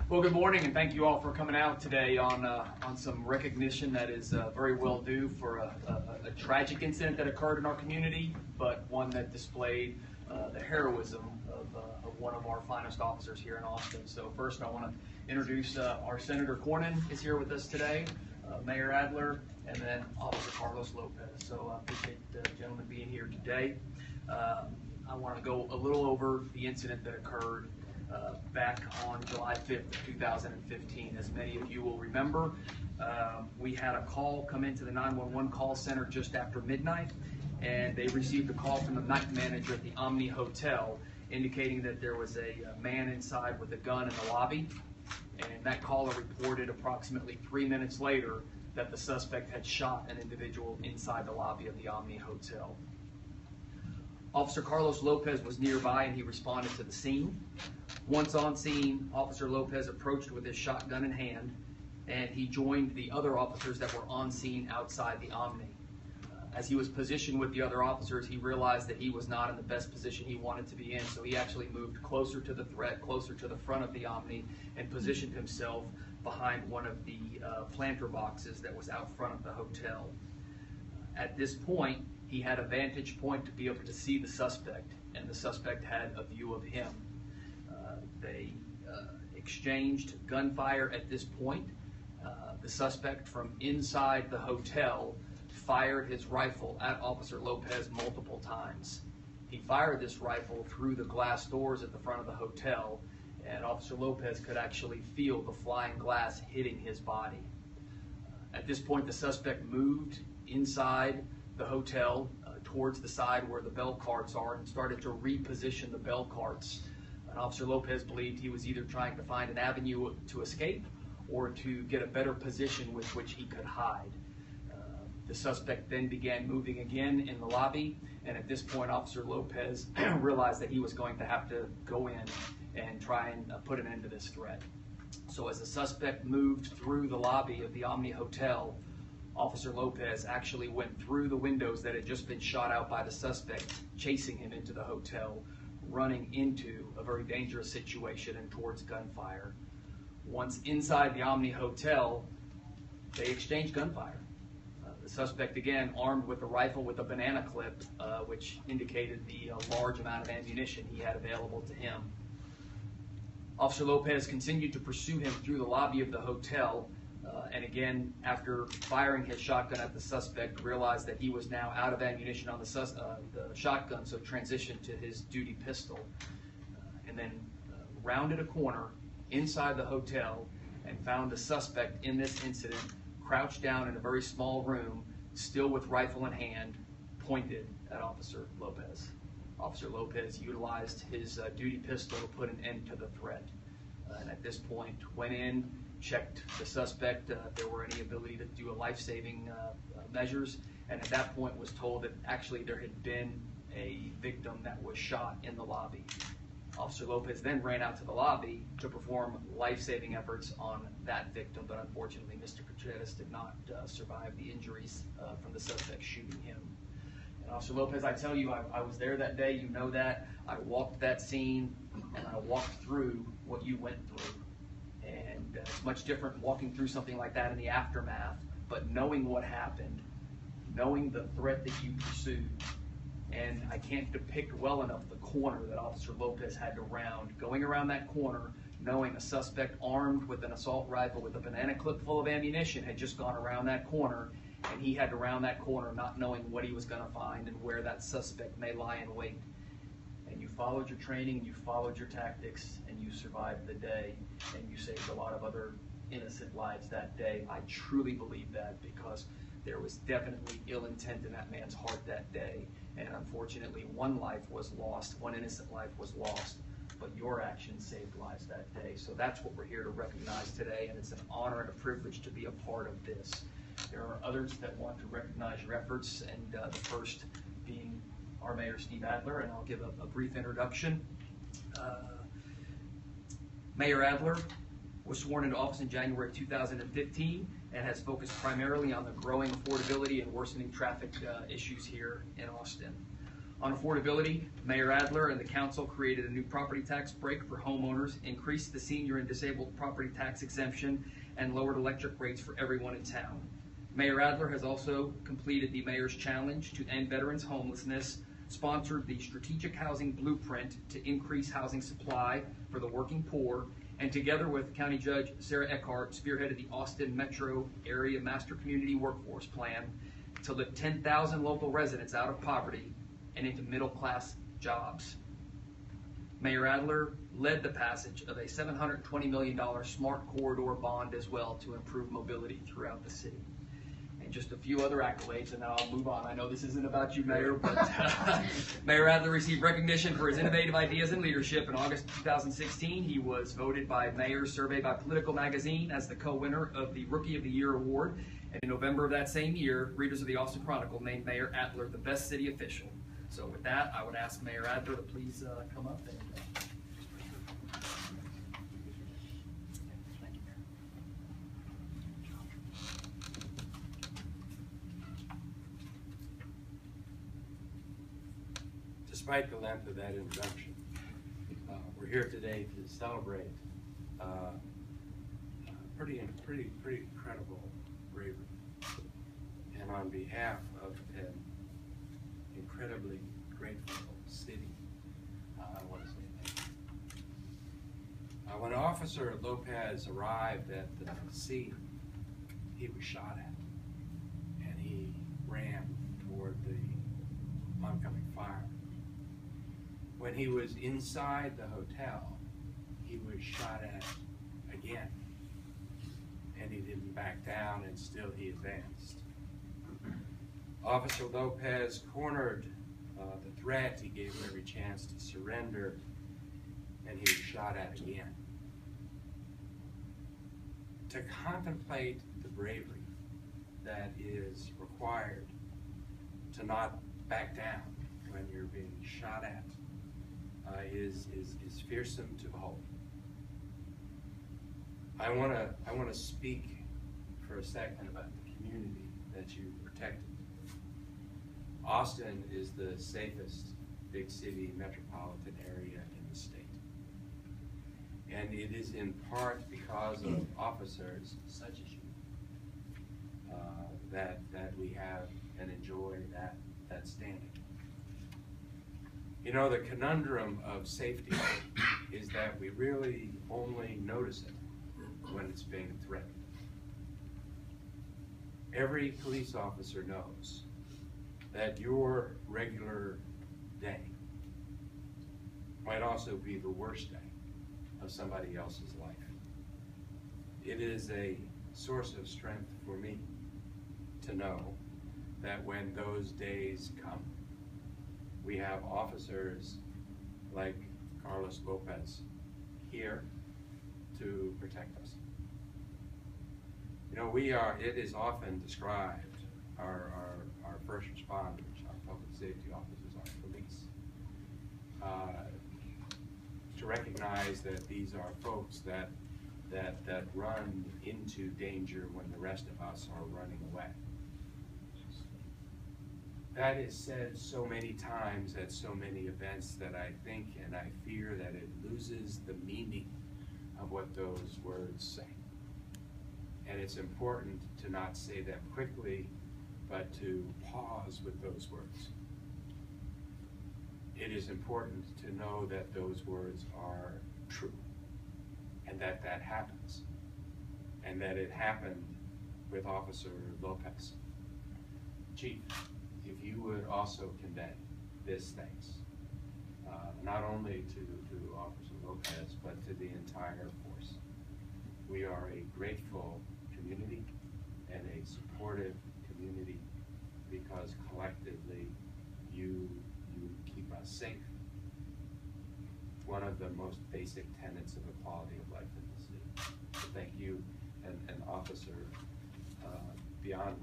Well, good morning, and thank you all for coming out today on some recognition that is very well due for a tragic incident that occurred in our community, but one that displayed the heroism of one of our finest officers here in Austin. So first, I want to introduce our Senator Cornyn is here with us today, Mayor Adler, and then Officer Carlos Lopez. So I appreciate the gentlemen being here today. I want to go a little over the incident that occurred back on July 5th of 2015. As many of you will remember, we had a call come into the 911 call center just after midnight, and they received a call from the night manager at the Omni Hotel indicating that there was a man inside with a gun in the lobby, and that caller reported approximately 3 minutes later that the suspect had shot an individual inside the lobby of the Omni Hotel. Officer Carlos Lopez was nearby and he responded to the scene. Once on scene, Officer Lopez approached with his shotgun in hand, and he joined the other officers that were on scene outside the Omni. As he was positioned with the other officers, he realized that he was not in the best position he wanted to be in, so he actually moved closer to the threat, closer to the front of the Omni, and positioned himself behind one of the planter boxes that was out front of the hotel. At this point, he had a vantage point to be able to see the suspect, and the suspect had a view of him. They exchanged gunfire at this point. The suspect from inside the hotel fired his rifle at Officer Lopez multiple times. He fired this rifle through the glass doors at the front of the hotel, and Officer Lopez could actually feel the flying glass hitting his body. At this point, the suspect moved inside the hotel towards the side where the bell carts are and started to reposition the bell carts. And Officer Lopez believed he was either trying to find an avenue to escape or to get a better position with which he could hide. The suspect then began moving again in the lobby, and at this point Officer Lopez realized that he was going to have to go in and try and put an end to this threat. So as the suspect moved through the lobby of the Omni Hotel, Officer Lopez actually went through the windows that had just been shot out by the suspect, chasing him into the hotel, running into a very dangerous situation and towards gunfire. Once inside the Omni Hotel, they exchanged gunfire. The suspect, again, armed with a rifle with a banana clip, which indicated the large amount of ammunition he had available to him. Officer Lopez continued to pursue him through the lobby of the hotel, and again, after firing his shotgun at the suspect, realized that he was now out of ammunition on the shotgun, so transitioned to his duty pistol, and then rounded a corner inside the hotel and found the suspect in this incident crouched down in a very small room, still with rifle in hand, pointed at Officer Lopez. Officer Lopez utilized his duty pistol to put an end to the threat, and at this point went in, checked the suspect if there were any ability to do a life-saving measures, and at that point was told that actually there had been a victim that was shot in the lobby. Officer Lopez then ran out to the lobby to perform life-saving efforts on that victim, but unfortunately Mr. Contreras did not survive the injuries from the suspect shooting him. And Officer Lopez, I tell you, I was there that day, you know that. I walked that scene and I walked through what you went through. And it's much different walking through something like that in the aftermath, but knowing what happened, knowing the threat that you pursued, and I can't depict well enough the corner that Officer Lopez had to round. Going around that corner, knowing a suspect armed with an assault rifle with a banana clip full of ammunition had just gone around that corner, and he had to round that corner not knowing what he was going to find and where that suspect may lie in wait. And you followed your training, you followed your tactics, and you survived the day, and you saved a lot of other innocent lives that day. I truly believe that because there was definitely ill intent in that man's heart that day, and unfortunately one life was lost, one innocent life was lost, but your actions saved lives that day. So that's what we're here to recognize today, and it's an honor and a privilege to be a part of this. There are others that want to recognize your efforts, and the first being our Mayor, Steve Adler, and I'll give a brief introduction. Mayor Adler was sworn into office in January 2015 and has focused primarily on the growing affordability and worsening traffic issues here in Austin. On affordability, Mayor Adler and the council created a new property tax break for homeowners, increased the senior and disabled property tax exemption, and lowered electric rates for everyone in town. Mayor Adler has also completed the Mayor's Challenge to end veterans' homelessness, sponsored the Strategic Housing Blueprint to increase housing supply for the working poor, and together with County Judge Sarah Eckhart, spearheaded the Austin Metro Area Master Community Workforce Plan to lift 10,000 local residents out of poverty and into middle-class jobs. Mayor Adler led the passage of a $720 million SMART Corridor bond as well to improve mobility throughout the city. And just a few other accolades, and then I'll move on. I know this isn't about you, Mayor, but Mayor Adler received recognition for his innovative ideas and leadership. In August 2016, he was voted by Mayor's Survey by Political Magazine as the co-winner of the Rookie of the Year award. And in November of that same year, readers of the Austin Chronicle named Mayor Adler the best city official. So with that, I would ask Mayor Adler to please come up and thank you, Mayor. Despite the length of that introduction, we're here today to celebrate pretty incredible bravery. And on behalf of an incredibly grateful city, I want to say thank you. When Officer Lopez arrived at the scene, he was shot at, and he ran toward the oncoming fire. When he was inside the hotel, he was shot at again, and he didn't back down, and still he advanced. Officer Lopez cornered the threat. He gave him every chance to surrender, and he was shot at again. To contemplate the bravery that is required to not back down when you're being shot at is fearsome to behold. I want to speak for a second about the community that you protected. Austin is the safest big city metropolitan area in the state. And it is in part because of officers such as you that we have and enjoy that standing. You know, the conundrum of safety is that we really only notice it when it's being threatened. Every police officer knows that your regular day might also be the worst day of somebody else's life. It is a source of strength for me to know that when those days come, we have officers like Carlos Lopez here to protect us. You know, it is often described, our first responders, our public safety officers, our police, to recognize that these are folks that run into danger when the rest of us are running away. That is said so many times at so many events that I think and I fear that it loses the meaning of what those words say. And it's important to not say them quickly, but to pause with those words. It is important to know that those words are true, and that happens, and that it happened with Officer Lopez. Chief, if you would also convey this thanks, not only to Officer Lopez, but to the entire force. We are a grateful community and a supportive community because collectively you keep us safe. One of the most basic tenets of equality of life in the city. So thank you, and Officer, beyond